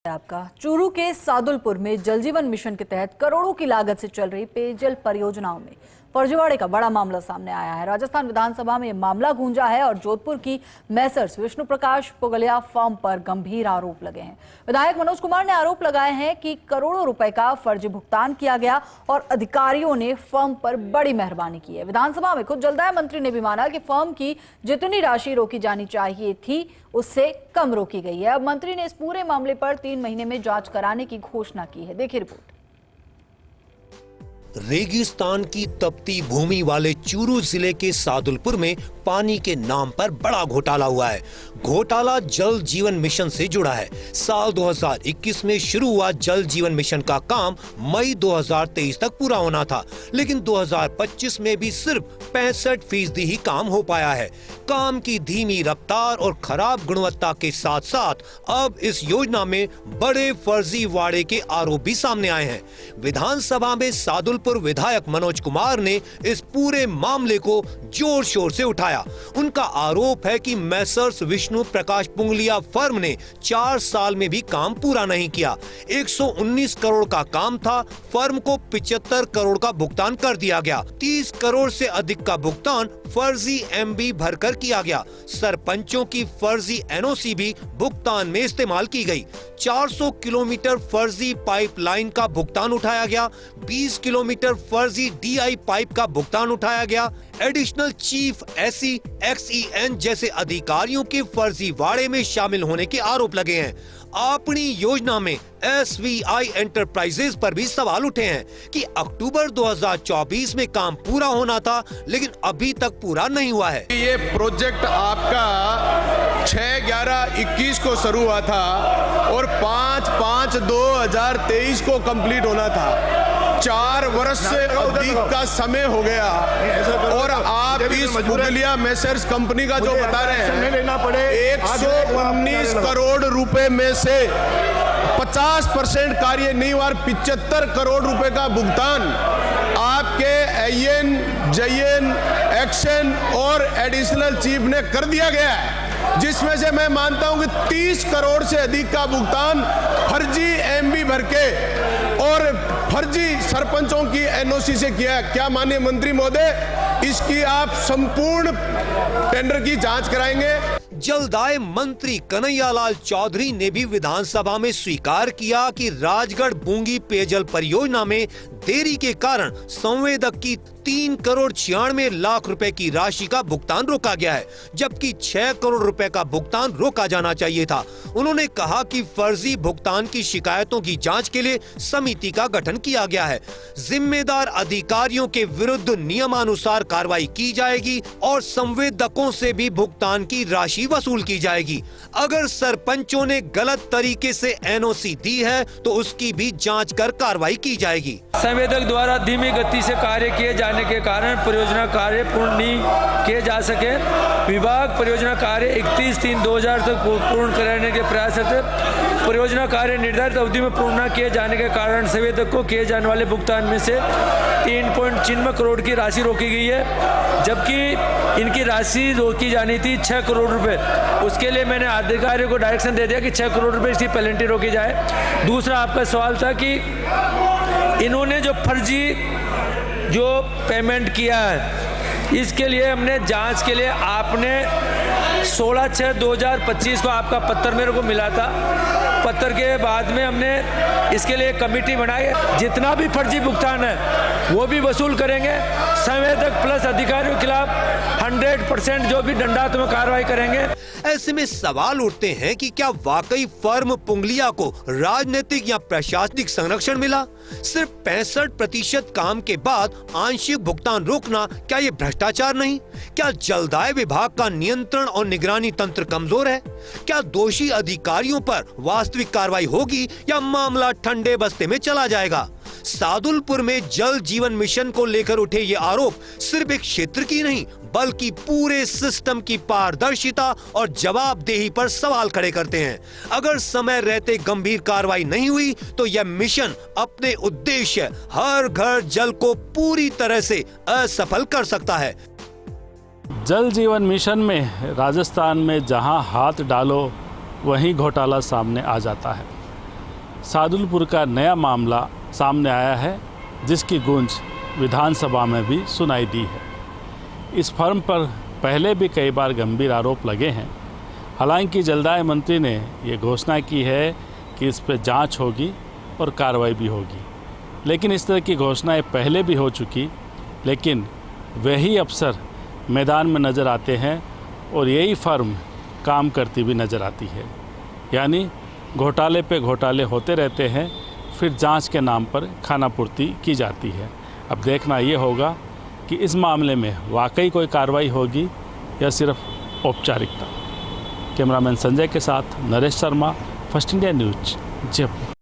आपका चूरू के सादुलपुर में जल जीवन मिशन के तहत करोड़ों की लागत से चल रही पेयजल परियोजनाओं में फर्जीवाड़े का बड़ा मामला सामने आया है। राजस्थान विधानसभा में मामला गूंजा है और जोधपुर की मैसर्स विष्णु प्रकाश पुगलिया फर्म पर गंभीर आरोप लगे हैं। विधायक मनोज कुमार ने आरोप लगाए हैं कि करोड़ों रुपए का फर्जी भुगतान किया गया और अधिकारियों ने फर्म पर बड़ी मेहरबानी की है। विधानसभा में खुद जलदाय मंत्री ने भी माना कि फर्म की जितनी राशि रोकी जानी चाहिए थी उससे कम रोकी गई है। अब मंत्री ने इस पूरे मामले पर 3 महीने में जांच कराने की घोषणा की है। देखिए रिपोर्ट। रेगिस्तान की तपती भूमि वाले चूरू जिले के सादुलपुर में पानी के नाम पर बड़ा घोटाला हुआ है। घोटाला जल जीवन मिशन से जुड़ा है। साल 2021 में शुरू हुआ जल जीवन मिशन का काम मई 2023 तक पूरा होना था, लेकिन 2025 में भी सिर्फ 65% ही काम हो पाया है। काम की धीमी रफ्तार और खराब गुणवत्ता के साथ साथ अब इस योजना में बड़े फर्जीवाड़े के आरोप भी सामने आए हैं। विधानसभा में सादुलपुर विधायक मनोज कुमार ने इस पूरे मामले को जोर शोर से उठाया। उनका आरोप है कि मैसर्स विष्णु प्रकाश पुगलिया फर्म ने 4 साल में भी काम पूरा नहीं किया। 119 करोड़ का काम था, फर्म को 75 करोड़ का भुगतान कर दिया गया। 30 करोड़ से अधिक का भुगतान फर्जी MB भरकर किया गया। सरपंचों की फर्जी NOC भी भुगतान में इस्तेमाल की गई। 400 किलोमीटर फर्जी पाइपलाइन का भुगतान उठाया गया। 20 किलोमीटर फर्जी DI पाइप का भुगतान उठाया गया। एडिशनल चीफ SE XEN जैसे अधिकारियों के फर्जीवाड़े में शामिल होने के आरोप लगे हैं। अपनी योजना में SVI एंटरप्राइजेज पर भी सवाल उठे हैं कि अक्टूबर 2024 में काम पूरा होना था, लेकिन अभी तक पूरा नहीं हुआ है। ये प्रोजेक्ट आपका 6/11/21 को शुरू हुआ था और 5/5/2023 को कंप्लीट होना था। 4 वर्ष से अधिक का समय हो गया और आप इस पुगलिया मैसर्स कंपनी का जो बता रहे हैं 119 करोड़ रुपए में से 50% कार्य नहीं हुआ। 75 करोड़ रुपए का भुगतान आपके AN, JN, एक्शन और एडिशनल चीफ ने कर दिया गया है, जिसमें से मैं मानता हूं कि 30 करोड़ से अधिक का भुगतान फर्जी MB भर के और फर्जी सरपंचों की NOC से किया है। क्या माननीय मंत्री महोदय इसकी आप संपूर्ण टेंडर की जांच कराएंगे? जलदाय मंत्री कन्हैयालाल चौधरी ने भी विधानसभा में स्वीकार किया कि राजगढ़ बूंगी पेयजल परियोजना में देरी के कारण संवेदक की 3 करोड़ 96 लाख रुपए की राशि का भुगतान रोका गया है, जबकि 6 करोड़ रुपए का भुगतान रोका जाना चाहिए था। उन्होंने कहा कि फर्जी भुगतान की शिकायतों की जांच के लिए समिति का गठन किया गया है। जिम्मेदार अधिकारियों के विरुद्ध नियमानुसार कार्रवाई की जाएगी और संवेदकों से भी भुगतान की राशि वसूल की जाएगी। अगर सरपंचों ने गलत तरीके से NOC दी है तो उसकी भी जांच कर कार्रवाई की जाएगी। संवेदक द्वारा धीमी गति से कार्य किए जाने के कारण परियोजना कार्य पूर्ण नहीं किए जा सके। विभाग परियोजना कार्य 31/3/2000 तक पूर्ण कराने के प्रयास थे। परियोजना कार्य निर्धारित अवधि में पूर्ण न किए जाने के कारण संवेदक को किए जाने वाले भुगतान में से 3.96 करोड़ की राशि रोकी गई है, जबकि इनकी राशि रोकी जानी थी 6 करोड़ रुपए। उसके लिए मैंने अधिकारियों को डायरेक्शन दे दिया कि 6 करोड़ रुपए इसकी पेनल्टी रोकी जाए। दूसरा आपका सवाल था कि इन्होंने जो फर्जी जो पेमेंट किया है, इसके लिए हमने जांच के लिए आपने 16/6/2025 को आपका पत्र मेरे को मिला था। पत्र के बाद में हमने इसके लिए कमेटी बनाई है। जितना भी फर्जी भुगतान है वो भी वसूल करेंगे। संवेदक प्लस अधिकारियों के खिलाफ 100% जो भी दंडात्मक कार्रवाई करेंगे। ऐसे में सवाल उठते हैं कि क्या वाकई फर्म पुगलिया को राजनीतिक या प्रशासनिक संरक्षण मिला? सिर्फ 65% काम के बाद आंशिक भुगतान रोकना, क्या ये भ्रष्टाचार नहीं? क्या जलदाय विभाग का नियंत्रण और निगरानी तंत्र कमजोर है? क्या दोषी अधिकारियों पर वास्तविक कार्रवाई होगी या मामला ठंडे बस्ते में चला जाएगा? सादुलपुर में जल जीवन मिशन को लेकर उठे ये आरोप सिर्फ एक क्षेत्र की नहीं बल्कि पूरे सिस्टम की पारदर्शिता और जवाबदेही पर सवाल खड़े करते हैं। अगर समय रहते गंभीर कार्रवाई नहीं हुई तो यह मिशन अपने उद्देश्य हर घर जल को पूरी तरह से असफल कर सकता है। जल जीवन मिशन में राजस्थान में जहां हाथ डालो वहीं घोटाला सामने आ जाता है। सादुलपुर का नया मामला सामने आया है, जिसकी गूंज विधानसभा में भी सुनाई दी है। इस फर्म पर पहले भी कई बार गंभीर आरोप लगे हैं। हालांकि जलदाय मंत्री ने ये घोषणा की है कि इस पर जांच होगी और कार्रवाई भी होगी, लेकिन इस तरह की घोषणाएं पहले भी हो चुकी, लेकिन वही अफसर मैदान में नज़र आते हैं और यही फर्म काम करती भी नज़र आती है। यानी घोटाले पे घोटाले होते रहते हैं, फिर जांच के नाम पर खानापूर्ति की जाती है। अब देखना ये होगा कि इस मामले में वाकई कोई कार्रवाई होगी या सिर्फ औपचारिकता। कैमरामैन संजय के साथ Naresh Sharma, first India news, Jaipur.